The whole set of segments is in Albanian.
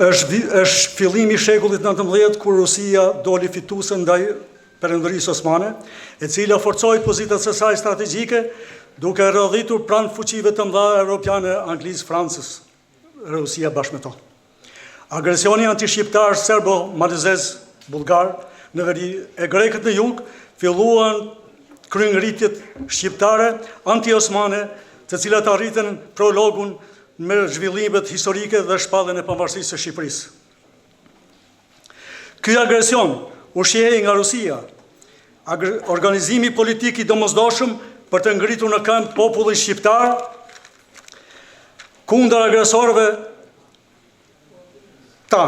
është fillimi i shekullit 19 kur Rusia doli fituese ndaj Perëndërisë Osmane, e cila forcoi pozitat e saj strategjike duke rrëdhitur pranë fuqive të mëdha europiane, Anglisë, Francës, Rusia bashkë me to. Agresioni anti-shqiptar serbo-malezez bulgar në veri e grekët në jug filluan kryengritjet shqiptare anti-osmane, të cilat arritën prologun me zhvillimet historike dhe shpalljen e pavarësisë së Shqipërisë. Ky agresion u shihej nga Rusia, organizimi politik i domosdoshëm për të ngritur në këmbë popullin shqiptar kundër agresorëve ta.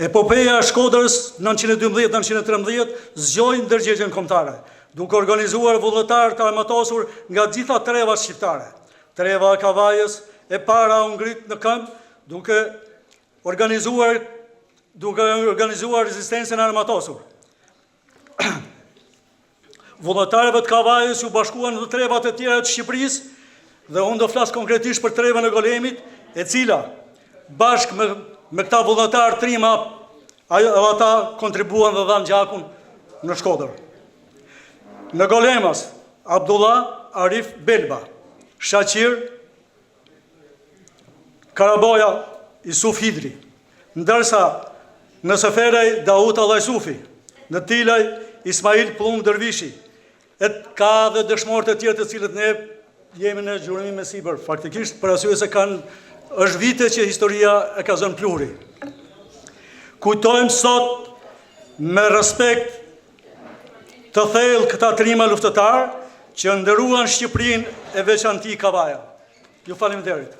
Epopeja e Shkodrës 912-913 zgjoi ndërgjegjën kombëtare, duke organizuar vullnetar të armatosur nga gjitha trevat shqiptare. Treva e Kavajës e para u ngrit në këmbë duke organizuar rezistencën e armatosur. Vullnetarëve të Kavajës u bashkuan në trevat e tjera të Shqipërisë dhe unë do flas konkretisht për trevën e Golemit, e cila bashkë me këta vullnetar trima ata kontribuan dhe dhanë gjakun në Shkodër. Në Golemas, Abdullah Arif Belba, Shaqir Karaboja Isuf Hidri, ndërsa në Seferej Daut Allajsufi, në Tilaj Ismail Plum Dervishi, ka dhe dëshmorët e tjerë të cilët ne jemi në gjurëmim me sipër, faktikisht për arsye se është vite që historia e ka zënë pluri. Kujtojmë sot me respekt të thellë këta trima luftëtar që ndëruan Shqipërinë e veçanti Kavaja. Ju faleminderit.